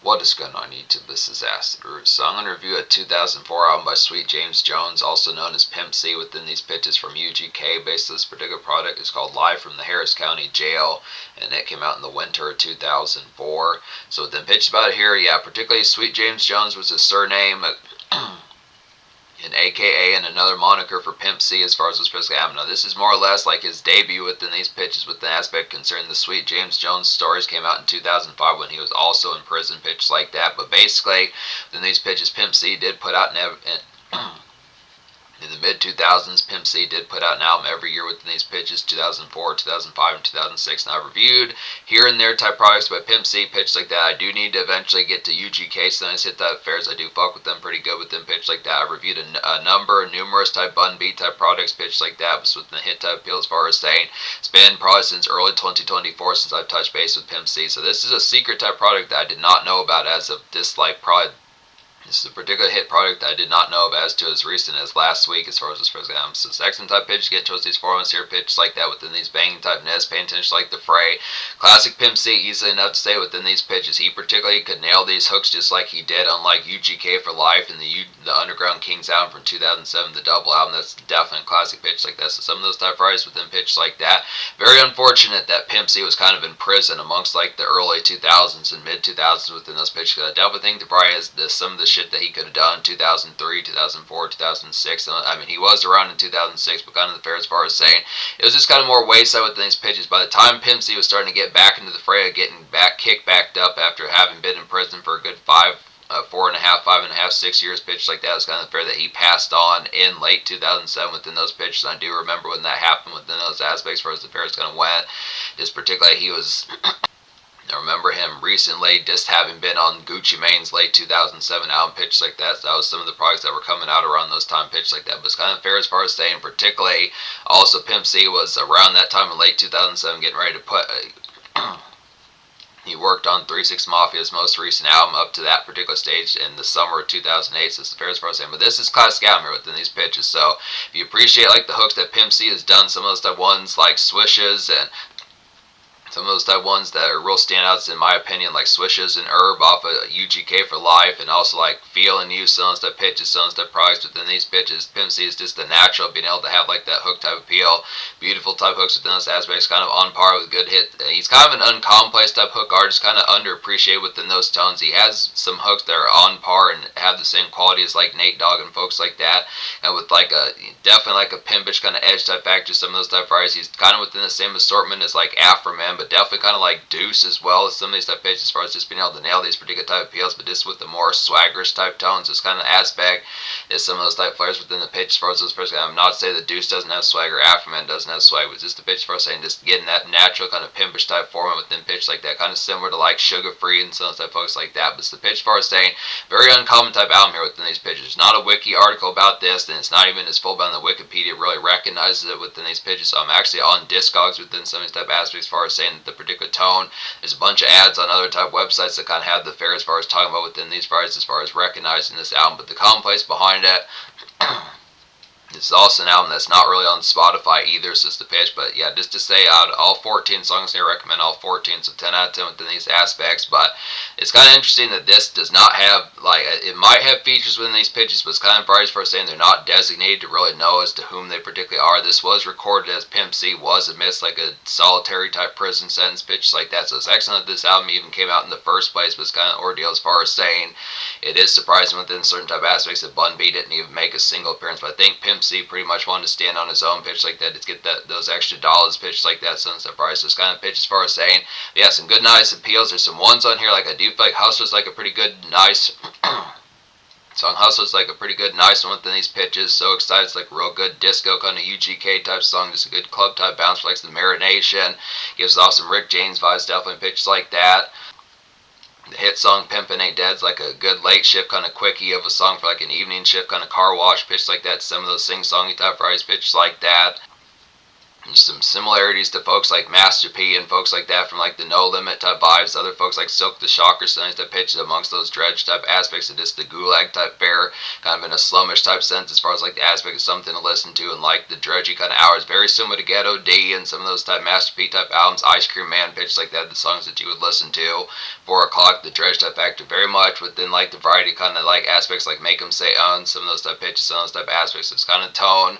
What is going on YouTube? This is Acid Root. So I'm going to review a 2004 album by Sweet James Jones, also known as Pimp C, within these pitches from UGK. Basically, this particular product is called Live from the Harris County Jail, and it came out in the winter of 2004. So within pitches about it here, yeah, particularly Sweet James Jones was his surname. An AKA and another moniker for Pimp C as far as this particular album. Now, this is more or less like his debut within these pitches with the aspect concerning the Sweet James Jones stories. Came out in 2005 when he was also in prison, pitches like that. But basically, within these pitches, Pimp C did put out in the mid-2000s, Pimp C did put out an album every year within these pitches, 2004, 2005, and 2006. And I reviewed here and there type products by Pimp C, pitch like that. I do need to eventually get to UGK, so nice hit that fairs. I do fuck with them pretty good with them, pitch like that. I reviewed numerous type Bun B type products, pitch like that, was within the hit type appeal as far as saying. It's been probably since early 2024 since I've touched base with Pimp C. So this is a secret type product that I did not know about as of this, like, probably. This is a particular hit product that I did not know of as to as recent as last week as far as this first album. So excellent type pitch, get towards these formats here, pitch like that within these banging type nets, paying attention like the fray. Classic Pimp C, easily enough to say within these pitches. He particularly could nail these hooks just like he did, unlike UGK for Life and the Underground Kings album from 2007, the double album. That's definitely a classic pitch like that. So some of those type varieties within pitch like that. Very unfortunate that Pimp C was kind of in prison amongst like the early 2000s and mid 2000s within those pitches. I definitely think the variety has some of the shit that he could have done in 2003, 2004, 2006. I mean, he was around in 2006, but kind of the fair as far as saying it was just kind of more wayside within these pitches. By the time Pimp C was starting to get back into the fray, getting kicked back up after having been in prison for a good 5.5, 6 years, pitch like that, it was kind of fair that he passed on in late 2007 within those pitches. I do remember when that happened within those aspects as far as the fair kind of went. Just particularly, he was. I remember him recently just having been on Gucci Mane's late 2007 album, pitch like that. So that was some of the products that were coming out around those time, pitch like that. But it's kind of fair as far as saying, particularly, also Pimp C was around that time in late 2007 getting ready to put. He worked on 3 6 Mafia's most recent album up to that particular stage in the summer of 2008. So it's the fair as far as saying. But this is classic album here within these pitches. So if you appreciate like the hooks that Pimp C has done, some of those type ones like Swishes and some of those type ones that are real standouts in my opinion, like Swishes and Herb off of UGK for Life, and also like Feel and You, some of those type pitches, some of those type products within these pitches. Pimp C is just the natural being able to have like that hook type appeal, beautiful type hooks within those aspects, kind of on par with good hit. He's kind of an uncommonplace type hook artist, kind of underappreciated within those tones. He has some hooks that are on par and have the same quality as like Nate Dogg and folks like that, and with like a definitely like a pimpish kind of edge type factor. Some of those type varieties, he's kind of within the same assortment as like Afroman, but definitely kind of like Deuce as well as some of these type pitches as far as just being able to nail these particular type appeals, but just with the more swaggerish type tones. This kind of aspect is some of those type flares within the pitch as far as those first. I'm not to say that Deuce doesn't have swag or Afroman doesn't have swag, but just the pitch as far as saying just getting that natural kind of pimpish type format within pitch like that, kind of similar to like Sugar Free and some of those type folks like that. But it's the pitch as far as saying very uncommon type album here within these pitches. Not a wiki article about this, and it's not even as full bound the Wikipedia really recognizes it within these pitches. So I'm actually on Discogs within some of these type aspects as far as saying the particular tone. There's a bunch of ads on other type websites that kind of have the fair as far as talking about within these varieties as far as recognizing this album, but the commonplace behind it. This is also an album that's not really on Spotify either, so it's the pitch. But yeah, just to say, out of all 14 songs here, I recommend all 14, so 10 out of 10 within these aspects. But it's kind of interesting that this does not have, like, it might have features within these pitches, but it's kind of variety for saying they're not designated to really know as to whom they particularly are. This was recorded as Pimp C was amidst like a solitary type prison sentence, pitch like that. So it's excellent that this album even came out in the first place, but it's kind of ordeal as far as saying it is surprising within certain type aspects that Bun B didn't even make a single appearance. But I think Pimp C pretty much wanted to stand on his own, pitch like that, to get those extra dollars, pitch like that, sunset price. So it's kind of pitch as far as saying, yeah, some good nice appeals. There's some ones on here, like I do feel like Hustler's like a pretty good nice song. Hustler's like a pretty good nice one within these pitches. So excited, it's like a real good disco kind of UGK type song, just a good club type bounce, like the Marination, gives off some Rick James vibes, definitely pitches like that. The hit song Pimpin' Ain't Dead's like a good late shift kind of quickie of a song for like an evening shift kind of car wash, pitch like that. Some of those sing-songy type varieties, pitch like that. some similarities to folks like Master P and folks like that from like the No Limit type vibes. Other folks like Silk the Shocker, so that pitches amongst those dredge type aspects of just the gulag type fare, kind of in a slummish type sense as far as like the aspect of something to listen to, and like the dredgy kind of hours, very similar to Ghetto D and some of those type Master P type albums, Ice Cream Man pitch like that, the songs that you would listen to. 4 o'clock, the dredge type factor, very much within like the variety kind of like aspects like Make 'em Say some of those type pitches, some of those type aspects, it's kind of tone.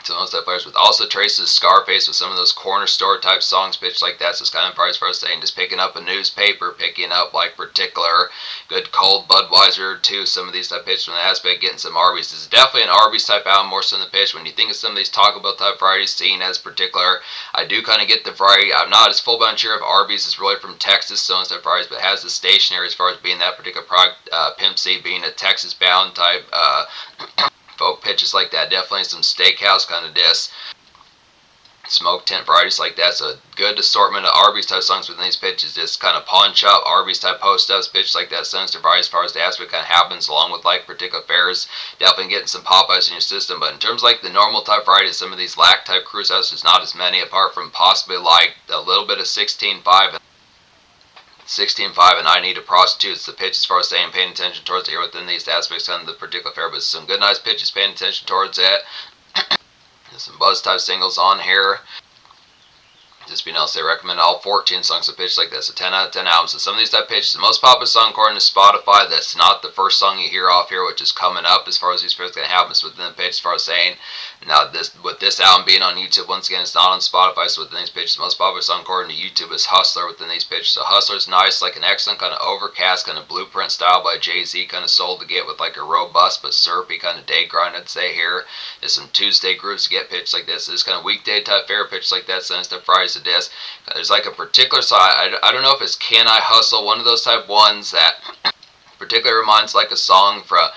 Some of those type players with also traces Scarface with some of those corner store type songs pitched like that. So it's kind of price for us saying just picking up a newspaper, picking up like particular good cold Budweiser too. Some of these type pitches from the aspect, getting some Arbys. This is definitely an Arbys type album more so than the pitch. When you think of some of these Taco Bell type varieties seen as particular, I do kind of get the variety. I'm not as full blown sure if Arbys is really from Texas, so and type varieties, but has the stationary as far as being that particular product. Pimp C being a Texas bound type. Folk pitches like that, definitely some steakhouse kind of disc, smoke tent varieties like that. So good assortment of Arbys type songs within these pitches, just kind of pawn shop Arbys type post ups, pitch like that, sinister varieties as far as the aspect kind of happens along with like particular fares. Definitely getting some Popeyes in your system. But in terms of like the normal type varieties, some of these lac type cruise houses, there's not as many apart from possibly like a little bit of 16.5 and I Need a Prostitute. It's the pitch as far as saying paying attention towards it here within these aspects on the particular fair, but some good nice pitches paying attention towards it. There's some buzz type singles on here. Just being able to say, recommend all 14 songs of pitch like this, a 10 out of 10 albums. So some of these type pitches, the most popular song according to Spotify, that's not the first song you hear off here, which is coming up as far as these pitches going to happen, is within the pitch as far as saying, now this with this album being on YouTube, once again, it's not on Spotify, so within these pitches, the most popular song according to YouTube is Hustler within these pitches. So Hustler's nice, like an excellent kind of overcast, kind of blueprint style by Jay-Z, kind of sold to get with like a robust but syrupy kind of day grind, I'd say here. There's some Tuesday grooves to get pitched like this. This kind of weekday type fair pitch like that, so instead of Fridays to disc. There's like a particular side, I don't know if it's Can I Hustle, one of those type ones that particularly reminds like a song from,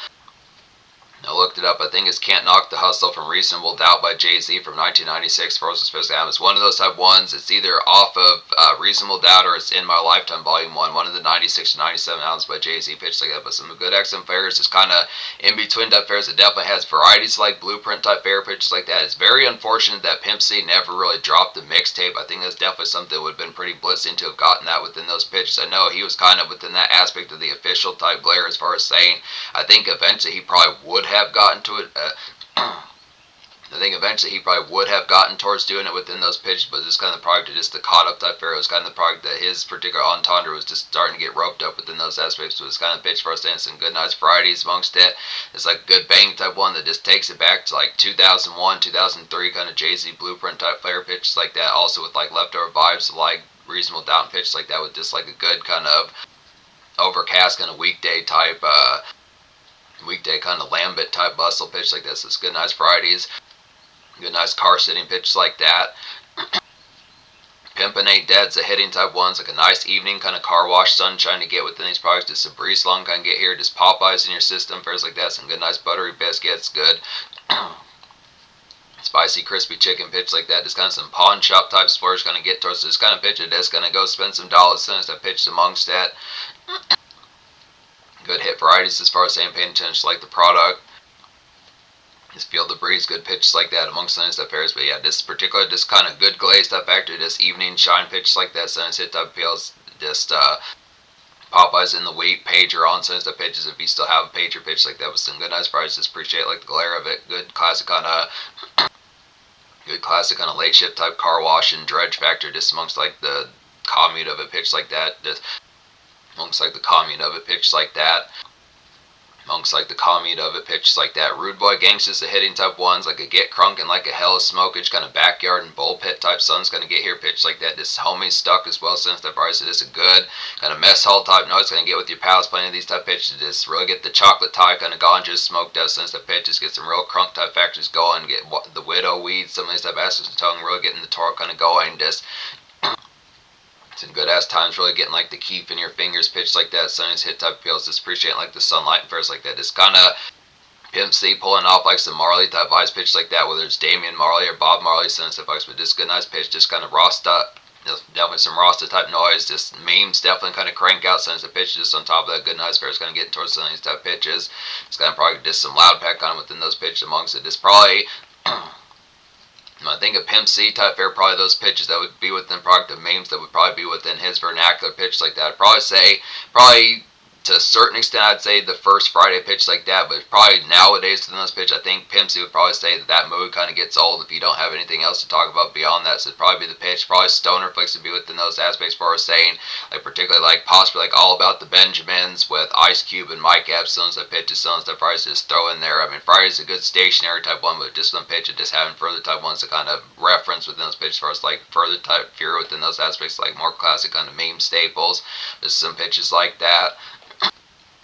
I looked it up, I think it's Can't Knock the Hustle from Reasonable Doubt by Jay-Z from 1996. For specific album, it's one of those type ones. It's either off of Reasonable Doubt or it's In My Lifetime Volume 1, one of the 96 to 97 albums by Jay-Z pitched like that. But some good excellent fairs. It's kind of in between type fairs. It definitely has varieties like blueprint type fair pitches like that. It's very unfortunate that Pimp C never really dropped the mixtape. I think that's definitely something that would have been pretty blitzing to have gotten that within those pitches. I know he was kind of within that aspect of the official type glare as far as saying, I think eventually he probably would have gotten to it. I think eventually he probably would have gotten towards doing it within those pitches, but this kind of the product of just the caught up type fair was kind of the product that his particular entendre was just starting to get roped up within those aspects. So it's kind of pitch for us to some good nice varieties amongst it. It's like a good bang type one that just takes it back to like 2001, 2003 kind of Jay-Z blueprint type flair pitches like that. Also with like leftover vibes like Reasonable Doubt and pitches like that with just like a good kind of overcast kind of weekday type kind of Lambit type bustle pitch like this. It's good nice varieties, good nice car sitting pitch like that. Pimpin' Ain't Dead's a hitting type ones, like a nice evening kind of car wash sunshine to get within these products. Just a breeze long kind of get here, just Popeyes in your system, fares like that. Some good nice buttery biscuits, good spicy crispy chicken pitch like that. Just kind of some pawn shop type splurge kind of get towards this kind of pitch. It is gonna go spend some dollars since I pitched amongst that. Good hit varieties as far as saying paying attention to like the product. Just feel the breeze, good pitches like that amongst the stuff pairs. But yeah, this particular, just kind of good glaze type factor, this evening shine pitch like that, since hit type appeals, just Popeyes in the wheat, pager on since the pitches if you still have a pager pitch like that with some good nice varieties. Just appreciate like the glare of it. Good classic kind of late shift type car wash and dredge factor just amongst like the commute of it pitch like that. Just amongst like the commute of it pitch like that. Amongst like the commute of it pitches like that. Rude Boy Gangsta's the hitting type ones, like a Get Crunk and like a Hella Smokage kind of backyard and bullpit type sun's gonna get here pitched like that. This Homie Stuck as well since that price. It is a good kind of mess hall type noise gonna get with your pals playing these type pitches. Just really get the chocolate tie kind of ganja smoked out since the pitches. Get some real crunk type factors going. Get the widow weed, some of these type acids and tongue, really getting the torque kind of going. Just some good ass times, really getting like the keef in your fingers pitched like that. Sunny's hit type feels, just appreciating like the sunlight and fares like that. It's kind of Pimp C pulling off like some Marley type vibes pitch like that, whether it's Damian Marley or Bob Marley, some stuff like that. But just good nice pitch, just kind of Rasta, definitely some Rasta type noise. Just memes definitely kind of crank out some of the pitches just on top of that. Good nice fares kind of getting towards some of these type pitches. It's kind of probably just some loud pack kind of within those pitches amongst it. Just probably When I think of Pimp C type fare, probably those pitches that would be within product of memes that would probably be within his vernacular pitch like that. I'd probably say, probably to a certain extent, I'd say the first Friday pitch like that, but probably nowadays within those pitch, I think Pimp C would probably say that that mode kind of gets old if you don't have anything else to talk about beyond that. So it'd probably be the pitch. Probably Stoner Flicks would be within those aspects as far as saying, like particularly like possibly like All About the Benjamins with Ice Cube and Mike Epps, some that pitches, some that Friday's just throw in there. I mean, Friday's a good stationary type one, but just one pitch and just having further type ones to kind of reference within those pitches as far as like further type fear within those aspects, like more classic kind of meme staples. There's some pitches like that.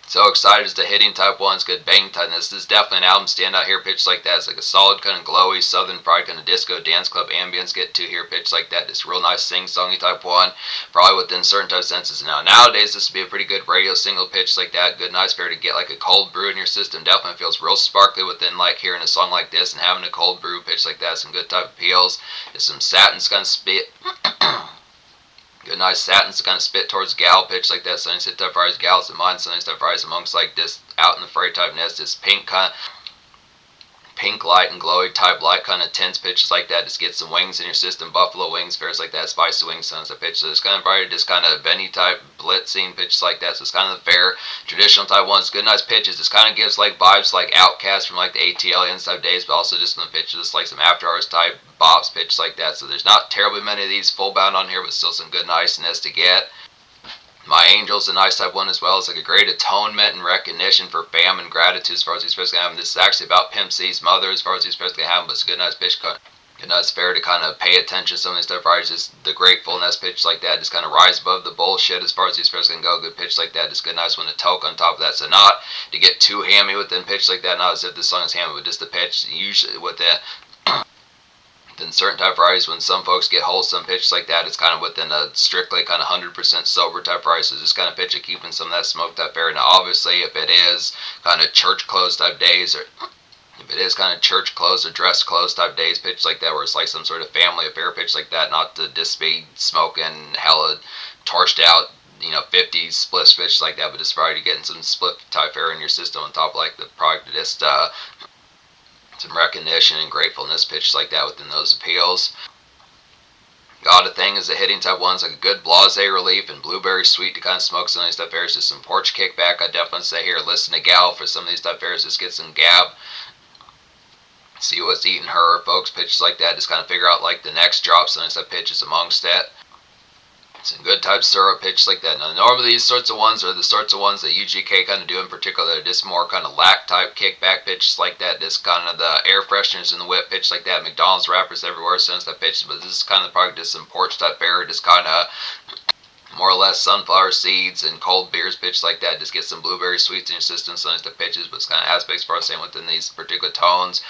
So excited as the hitting type ones, good bang type. This is definitely an album standout here. Pitch like that. It's like a solid kind of glowy southern fried kind of disco dance club ambience. Get to here. Pitch like that. This real nice sing-songy type one. Probably within certain type senses. Now nowadays this would be a pretty good radio single pitch like that. Good nice fair to get like a cold brew in your system. Definitely feels real sparkly within like hearing a song like this and having a cold brew pitch like that. Some good type appeals. There's some satins kind of spit. Good nice satins to kind of spit towards gal pitch like that. Sunny sit type fries, gals in mind. Sunny type fries amongst like this out in the fray type nest. This pink kind of pink light and glowy type light kind of tense pitches like that. Just get some wings in your system. Buffalo wings, fares like that. Spicy wings, sounds a pitch. So it's kind of brighter, just kind of Benny type blitzing pitches like that. So it's kind of the fair traditional type ones. Good nice pitches. This kind of gives like vibes like Outcast from like the ATL type days, but also just in the pitches, just like some after hours type bops pitches like that. So there's not terribly many of these full bound on here, but still some good niceness to get. My Angel's a nice type one as well. It's like a great atonement and recognition for fam and gratitude as far as he's supposed to have. This is actually about Pimp C's mother as far as he's supposed to have, but it's a good nice pitch cut. Good nice fair to kind of pay attention to some of these stuff, right? Just the gratefulness pitch like that, just kind of rise above the bullshit as far as these supposed to go. Good pitch like that, just good nice one to toke on top of that. So not to get too hammy within pitch like that, not as if this song is hammy, but just the pitch usually with it. Then certain type varieties, when some folks get wholesome pitches like that, it's kind of within a strictly kind of 100% sober type variety. So just kind of pitch it, keeping some of that smoke type air. Now, obviously, if it is kind of church closed type days, or if it is kind of church closed or dress closed type days, pitch like that, where it's like some sort of family affair pitch like that, not to just be smoking hella torched out, 50 spliff pitch like that, but just variety getting some split type air in your system on top of like the product, just some recognition and gratefulness pitches like that within those appeals. Got a thing is the hitting type ones, like a good blase relief and blueberry sweet to kind of smoke some of these type airs. Just some porch kickback. I definitely say here, listen to gal for some of these type airs. Just get some gab. See what's eating her, folks. Pitches like that. Just kind of figure out like the next drop. Some of these type pitches amongst that. Some good type syrup pitch like that. Now, normally these sorts of ones are the sorts of ones that UGK kind of do in particular. They're just more kind of lack type kickback pitches like that. Just kind of the air fresheners in the whip pitch like that. McDonald's wrappers everywhere since that pitch. But this is kind of the product, just some porch type air. Just kind of more or less sunflower seeds and cold beers pitch like that. Just get some blueberry sweets in your system. Some of the pitches, but it's kind of aspects as far as saying within these particular tones.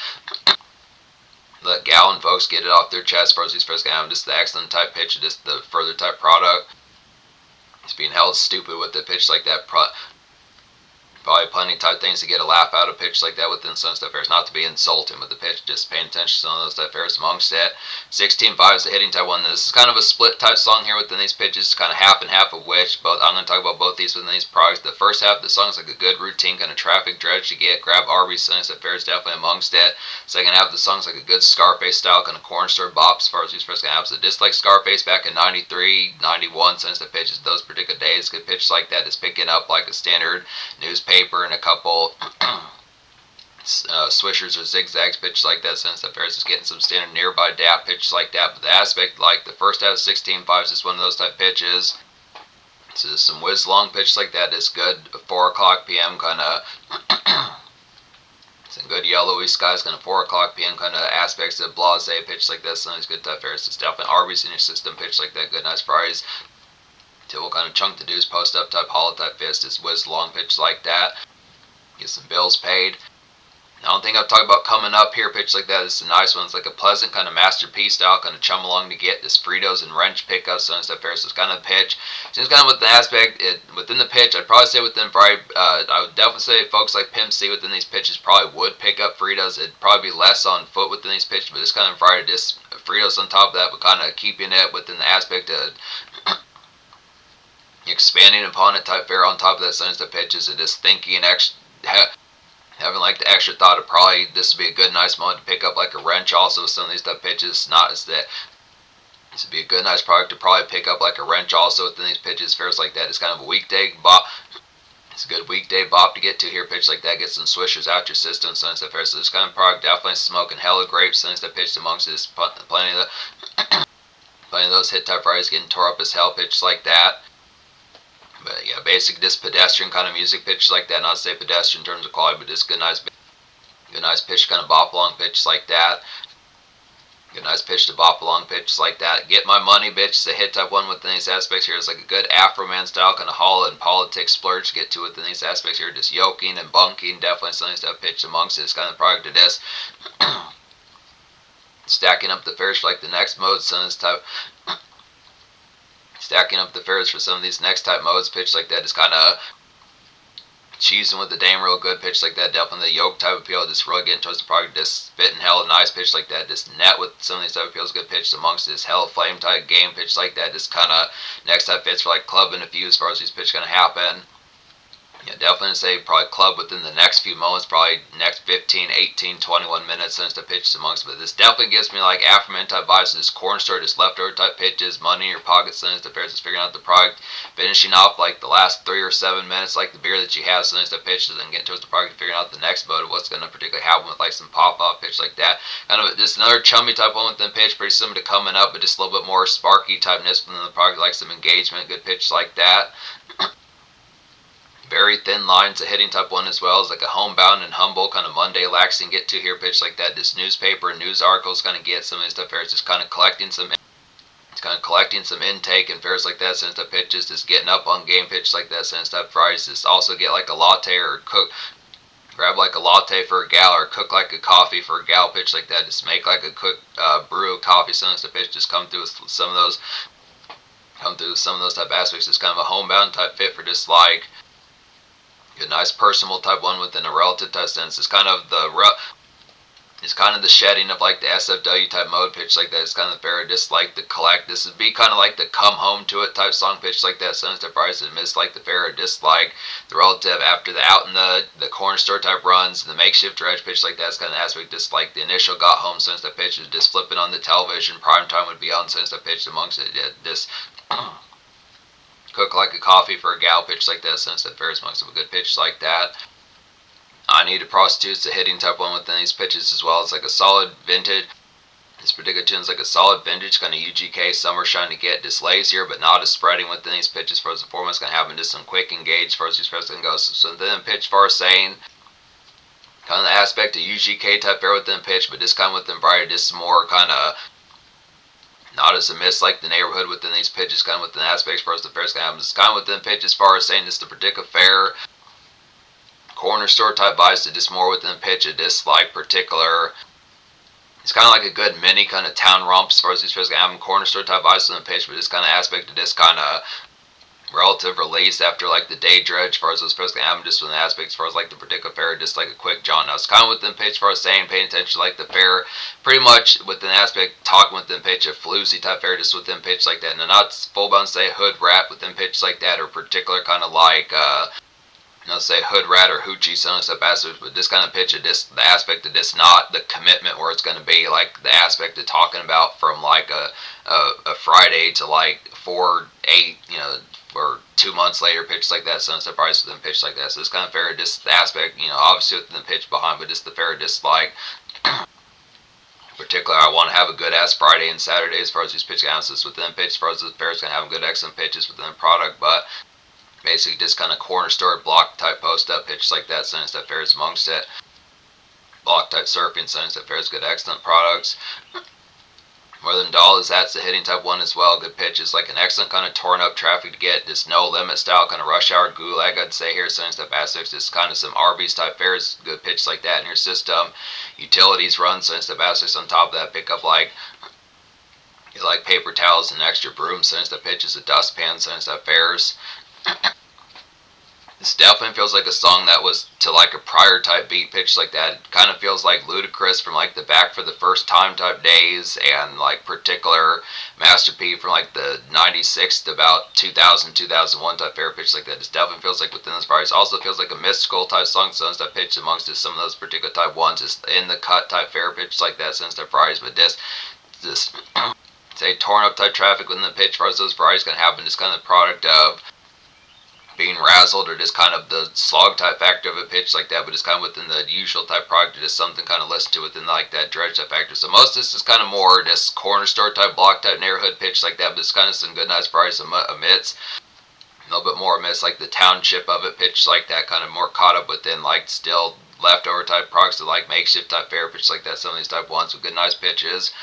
Let gal and folks get it off their chest first. These first have just the excellent type pitch, just the further type product. It's being held stupid with the pitch like that. Probably plenty of type things to get a laugh out of pitch like that within some stuff airs. Not to be insulting with the pitch, just paying attention to some of those type airs amongst that. 16.5 is the hitting type one. This is kind of a split type song here within these pitches, kind of half and half of which. Both I'm going to talk about both these within these products. The first half of the song is like a good routine kind of traffic dredge to get. Grab Arbys, Sunny type airs definitely amongst that. Second half of the song is like a good Scarface style kind of corn store bop as far as these first halves. So just like Scarface back in 93, 91, Sunny type pitches, those particular days, good pitch like that, just picking up like a standard newspaper and a couple swishers or zigzags pitch like that. Since the Ferris is getting some standard nearby dap pitch like that, but the aspect like the first half of 16.5 is just one of those type pitches. So some whiz long pitch like that is good. 4 o'clock p.m. kind of some good yellowy skies, kind of 4 o'clock p.m. kind of aspects of blase pitch like that. Some of these good type Ferris. It's definitely Arbys in your system pitch like that. Good nice fries. Till we'll kind of chunk the deuce post up type hollow type fist. It's whiz long pitch like that. Get some bills paid. I don't think I've talked about coming up here pitch like that. It's a nice one. It's like a pleasant kind of masterpiece style kind of chum along to get this Fritos and wrench pickups and stuff there. So it's kind of pitch. Just kind of with the aspect within the pitch, I'd probably say within I would definitely say folks like Pimp C within these pitches probably would pick up Fritos. It'd probably be less on foot within these pitches, but it's kind of variety just Fritos on top of that, but kind of keeping it within the aspect of expanding upon it type fare on top of that sense of pitches and just thinking extra Having like the extra thought of probably this would be a good nice moment to pick up like a wrench also with some of these type pitches. Not as that this would be a good nice product to probably pick up like a wrench also within these pitches. Fares like that is kind of a weekday bop. It's a good weekday bop to get to here. Pitch like that, get some swishers out your system. So instead of so this kind of product definitely smoking hella grapes. Since that pitched amongst this plenty of those hit type varieties getting tore up as hell. Pitch like that. But yeah, basically this pedestrian kind of music pitch like that. Not to say pedestrian in terms of quality, but just good nice pitch kind of bop along pitch like that. Good nice pitch to bop along pitch like that. Get my money, bitch. It's a hit type one within these aspects here. It's like a good Afro man style kind of haul and politics splurge to get to within these aspects here. Just yoking and bunking. Definitely something to have pitched amongst this kind of product of this. Stacking up the fares for like the next mode. Some of this type. Stacking up the fares for some of these next type modes. Pitch like that is kind of cheesing with the dame real good. Pitch like that, definitely the yoke type appeal. Just really getting towards the product, just spitting hella nice pitch like that. Just net with some of these type appeals, good pitch amongst this hella flame type game pitch like that. Just kind of next type fits for like club and a few as far as these pitch gonna happen. Yeah, definitely say probably club within the next few moments, probably next 15, 18, 21 minutes since the pitch amongst. But this definitely gives me like Afroman type vibes. This corn store, just leftover type pitches, money in your pocket since the pairs is figuring out the product, finishing off like the last 3 or 7 minutes, like the beer that you have since the pitch, and then getting towards the product, figuring out the next mode of what's going to particularly happen with like some pop up pitch like that. Kind of just another chummy type one within pitch, pretty similar to coming up, but just a little bit more sparky typeness within the product, like some engagement, good pitch like that. Very thin lines, a hitting type one as well as like a homebound and humble kind of Monday laxing get to here pitch like that. This newspaper and news articles kind of get some of these stuff here. It's just kind of collecting some intake and fares like that since the pitches, just getting up on game pitch like that since that Fridays. Just also get like a latte or grab like a latte for a gal or cook like a coffee for a gal pitch like that. Just make like a brew of coffee since the pitch, just come through with some of those type aspects. It's kind of a homebound type fit for just like a nice personal type one within a relative type sense. It's kind of the shedding of like the SFW type mode pitch like that. It's kind of fair, just like the collect. This would be kind of like the come home to it type song pitch like that. Since the price and miss like the fair, just like the relative after the out in the corner store type runs, the makeshift dredge pitch like that's kind of aspect. Just like the initial got home since the pitch is just flipping on the television. Prime time would be on since the pitch amongst it. Yeah, just cook like a coffee for a gal pitch like that since that fair amongst of a good pitch like that. I need to prostitute the hitting type one within these pitches as well. It's like a solid vintage. This particular tune is like a solid vintage kind of UGK summer shine to get just lazier, but not as spreading within these pitches. First and foremost, going to have just some quick engage first these press go. So then pitch far saying kind of the aspect of UGK type fair within pitch, but this kind of within brighter, just more kind of not as a miss like the neighborhood within these pitches, kind of within aspects first the fair's going to have. It's kind of within pitch as far as saying this the particular fair corner store type vibes to just more within pitch of this like particular. It's kind of like a good mini kind of town romps as far as these fairs going to have corner store type vibes within pitch, but this kind of aspect of this kind of relative release after like the day dredge as far as those fairs going to have just within aspects as far as like the particular fair, just like a quick jaunt. Now it's kind of within pitch as far as saying paying attention to like the fair, pretty much within aspect talking within pitch of floozy type fair just within pitch like that. Now not full bound say hood rap within pitch like that or particular kind of like say hood rat or hoochie some stuff aspects, but this kind of pitch of this the aspect of this not the commitment where it's going to be like the aspect of talking about from like a Friday to like 4-8 or 2 months later pitch like that some stuff price within pitch like that. So it's kind of fair just the aspect obviously within the pitch behind, but just the fair just like particular I want to have a good ass Friday and Saturday as far as these pitch analysis within pitch as far as the fair is going to have good excellent pitches within the product, but basically just kind of corner store block type post up pitch like that since that fares amongst it. Block type surfing since that fares good excellent products. More than dollars, that's the hitting type one as well. Good pitches, like an excellent kind of torn up traffic to get. Just no limit style kind of rush hour gulag I'd say here since that aspects. Just kind of some Arbys type fares, good pitch like that in your system. Utilities run since the aspects on top of that. Pick up like paper towels and extra brooms since the pitches, a dustpan since that fares. This definitely feels like a song that was to like a prior type beat pitch like that. It kind of feels like Ludacris from like the Back for the First Time type days, and like particular Master P from like the 96 to about 2000, 2001 type fair pitch like that. This definitely feels like within those varieties. Also feels like a mystical type song, since that pitch amongst just some of those particular type ones, just in the cut type fair pitch like that, since their varieties. But this say torn up type traffic within the pitch, as far as those varieties can happen, just kind of the product of being razzled, or just kind of the slog type factor of a pitch like that, but it's kind of within the usual type product, just something kind of listen to within like that dredge type factor. So most of this is kind of more just corner store type, block type, neighborhood pitch like that, but it's kind of some good nice price amidst a little bit more amidst like the township of it pitch like that, kind of more caught up within like still leftover type products of like makeshift type fair pitch like that. Some of these type ones with good nice pitches.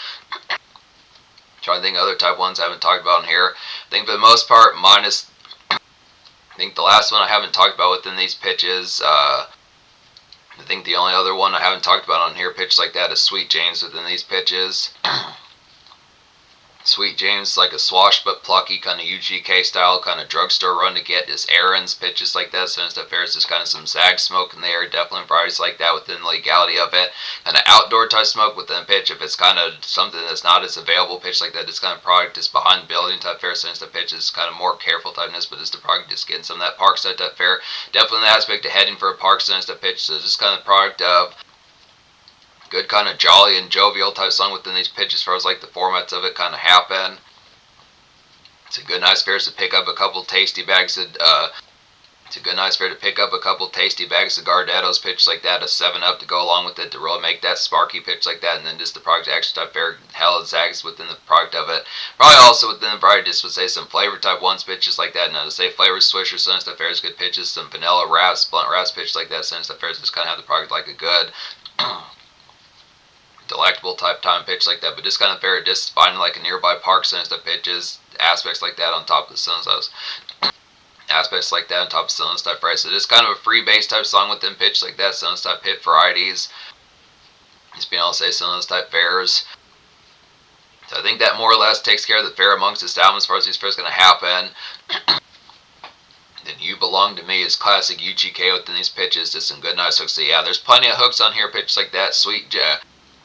Trying to think other type ones I haven't talked about in here. I think for the most part, minus I think the last one I haven't talked about within these pitches, I think the only other one I haven't talked about on here pitch like that is Sweet James within these pitches. Sweet James, like a swash but plucky kind of UGK style kind of drugstore run to get his errands, pitches like that. So instead there's just kind of some zag smoke in there, definitely varieties like that within the legality of it. Kind of outdoor type smoke within pitch, if it's kind of something that's not as available pitch like that, this kind of product is behind the building type fair. So instead pitch is kind of more careful typeness, but it's the product just getting some of that park side type fair. Definitely the aspect of heading for a park so instead pitch. So this kind of product of good kind of jolly and jovial type song within these pitches, as far as like the formats of it kind of happen. It's a good nice fair to pick up a couple tasty bags of it's a good nice fair to pick up a couple tasty bags of Gardettos pitch like that, a 7-Up to go along with it to really make that sparky pitch like that, and then just the product extra type fair hella zags within the product of it. Probably also within the variety just would say some flavor type ones pitches like that. Now to say flavor swisher, some stuff fair is good pitches, some vanilla wraps, blunt wraps pitch like that, some stuff fair just kind of have the product like a good delectable type time pitch like that, but just kind of fair, just finding like a nearby park sense that pitches aspects like that on top of the Sun's aspects like that on top of Sun's type price. So just kind of a free bass type song within pitch like that, Sun's type hit varieties. Just being able to say Sun's type fairs. So I think that more or less takes care of the fair amongst this album as far as these fairs going to happen. Then You Belong to Me is classic UGK within these pitches, just some good nice hooks. So yeah, there's plenty of hooks on here, pitches like that, Sweet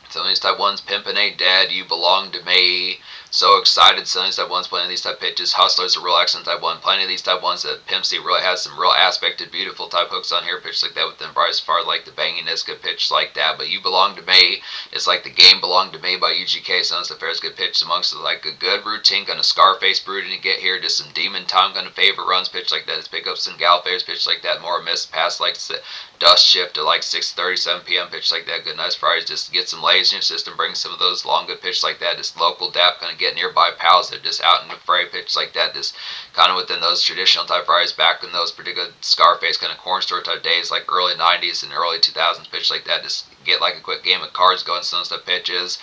some of these type ones, Pimpin' Ain't Dead, You Belong to Me, So Excited, some of these type ones, plenty of these type pitches, Hustler's a real excellent type one, plenty of these type ones that Pimp C really has some real aspected, beautiful type hooks on here, pitches like that within Bryce Far, like the banginess, good pitch like that. But You Belong to Me, it's like The Game Belong to Me by UGK, sounds the fair's good pitch amongst like a good routine, kind of Scarface brooding to get here, just some Demon Time kind of favor runs, pitch like that, just pick up some gal fairs, pitch like that, more miss past like dust shift to like 6:30, 7 p.m. pitch like that, good nice Fridays, just get some lays in your system, bring some of those long good pitch like that, just local dap, kind of get nearby pals that are just out in the fray pitch like that, just kind of within those traditional type Fridays back in those particular Scarface kind of corn store type days, like early 90s and early 2000s pitch like that, just get like a quick game of cards going, some stuff pitches.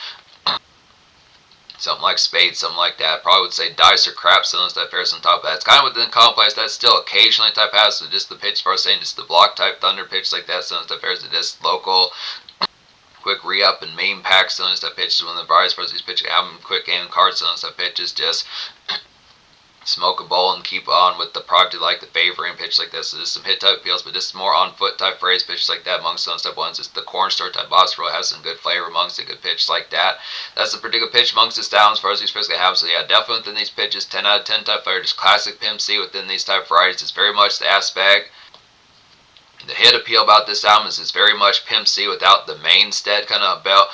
Something like Spades, something like that. Probably would say Dice or Craps, some of those type pairs on top of that. It's kind of within complex. That still occasionally type has, so just the pitch for saying just the block type Thunder pitch like that, some of those type pairs are just local. Quick re-up and meme packs, some of those type pitches when the Bryce for these pitching album, quick game cards, some of those type pitches, just smoke a bowl and keep on with the product like the favoring pitch like this. So just some hit type appeals, but just more on foot type phrase pitches like that amongst those type ones. Just the corn store type boss really has some good flavor amongst a good pitch like that. That's the particular pitch amongst the styles as far as these pitches have. So yeah, definitely within these pitches, 10 out of 10 type flavor, just classic Pimp C within these type varieties. It's very much the aspect. The hit appeal about this album is it's very much Pimp C without the mainstead kind of belt.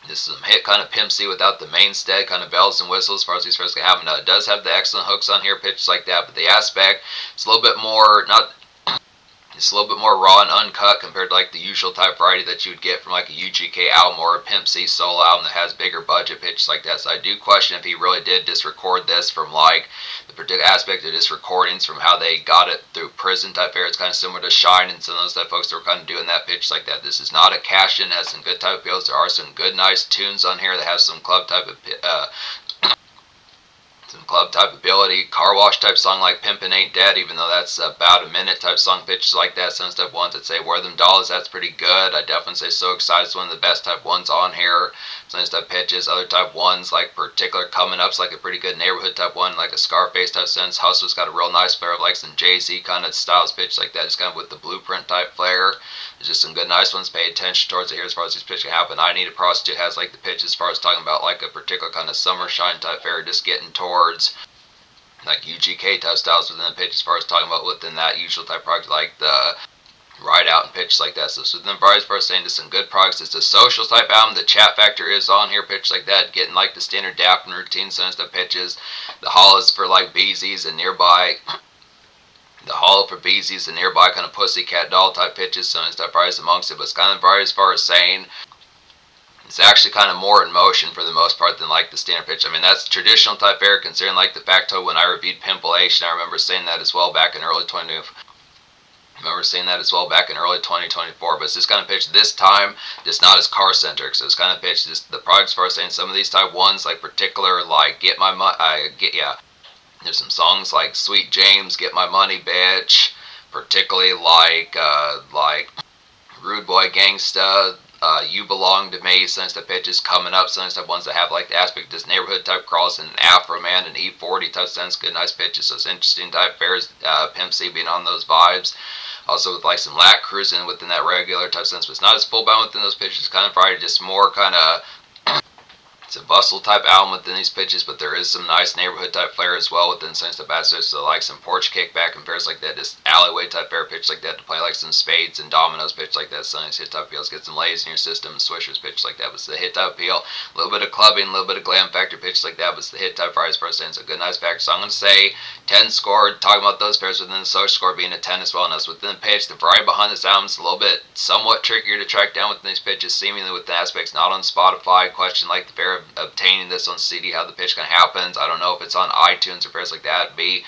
This is some hit kind of Pimp C without the mainstead kind of bells and whistles as far as these first can happen. Now, it does have the excellent hooks on here, pitches like that, but the aspect, it's a little bit more, it's a little bit more raw and uncut compared to like the usual type variety that you would get from like a UGK album or a Pimp C solo album that has bigger budget pitches like that. So I do question if he really did just record this from like the particular aspect of his recordings from how they got it through prison type air. It's kind of similar to Shine and some of those type folks that were kind of doing that pitch like that. This is not a cash in, has some good type appeals. There are some good nice tunes on here that have some club type of some club type ability, car wash type song like Pimpin' Ain't Dead, even though that's about a minute type song, pitches like that. Some type ones, I'd say Where Them Dollars, that's pretty good. I definitely say So Excited is one of the best type ones on here. Some type pitches, other type ones like particular coming up's like a pretty good neighborhood type one, like a Scarface type sense. Hustle's got a real nice flair of like some Jay-Z kind of styles pitch like that, just kind of with the blueprint type flair. There's just some good nice ones. Pay attention towards it here as far as these pitches can happen. I Need a Prostitute has like the pitch as far as talking about like a particular kind of summer shine type fair, just getting towards like UGK type styles within the pitch as far as talking about within that usual type product like the ride out and pitch like that. So within Arbys for saying just some good products. It's a social type album. The chat factor is on here, pitch like that, getting like the standard dap and routine some stuff pitches. The hall is for like BZs and nearby. The hall for BZs and nearby kind of pussycat doll type pitches, some stuff varies amongst it, but it's kind of varies as far as saying it's actually kind of more in motion for the most part than like the standard pitch. I mean, that's traditional type air considering like the facto when I reviewed Pimpleation. I remember saying that as well back in early 2024, but it's this kind of pitch this time, just not as car centric. So it's kind of pitch just the products for saying some of these type ones like particular like Get My Money, there's some songs like Sweet James, Get My Money, Bitch, particularly like Rude Boy Gangsta, You Belong to Me, some stuff pitches coming up, some stuff ones that have like the aspect of this neighborhood type crawls and Afro Man and E40 type sense, good nice pitches. So it's interesting type fairs, Pimp C being on those vibes. Also with like some lat cruising within that regular type sense, but it's not as full bound within those pitches. Kind of probably just more kind of it's a bustle type album within these pitches, but there is some nice neighborhood type flair as well within some stuff aspects. So like some porch kickback and pairs like that, just alleyway type fair pitch like that to play like some spades and dominoes pitch like that. So nice hit type appeals, get some lays in your system and swishers pitch like that. But it's the hit type appeal, a little bit of clubbing, a little bit of glam factor pitch like that. But it's the hit type fries first and so good nice factor. So I'm gonna say 10 scored. Talking about those pairs within the social score being a 10 as well. And that's within the pitch. The variety behind this album is a little bit somewhat trickier to track down within these pitches, seemingly with the aspects not on Spotify. Question like the fair of obtaining this on CD, how the pitch kind of happens. I don't know if it's on iTunes or pairs like that. It'd be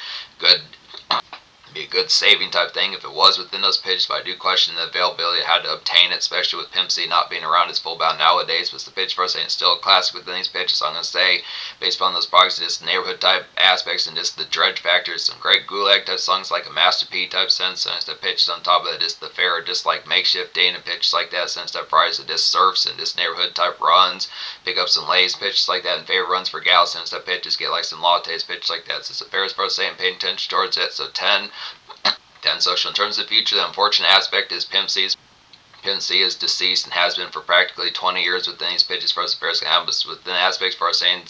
a good saving type thing if it was within those pitches, but I do question the availability of how to obtain it, especially with Pimp C not being around as full bound nowadays. But the pitch for us ain't still a classic within these pitches. So I'm going to say, based upon those products, just neighborhood type aspects and just the dredge factors, some great gulag type songs like a Master P type sense, and the pitches on top of it, just the fair, just like makeshift day and pitches like that, sense type price, and just surfs and just neighborhood type runs, pick up some lays pitches like that, and favorite runs for gals, sense type pitches, get like some lattes pitches like that. So it's the fair as far as saying, paying attention towards it. So 10 social. In terms of the future, the unfortunate aspect is Pimp C is deceased and has been for practically 20 years within these pitches for us affairs can happen. But within aspects for us saying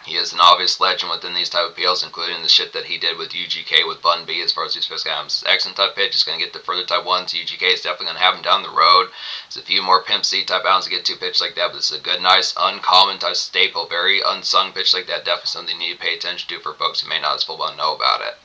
he is an obvious legend within these type of appeals, including the shit that he did with UGK with Bun B as far as these affairs can happen. Excellent type pitch is going to get the further type ones. UGK is definitely going to have him down the road. There's a few more Pimp C type albums to get to pitch like that, but it's a good, nice, uncommon type staple, very unsung pitch like that. Definitely something you need to pay attention to for folks who may not as full know about it.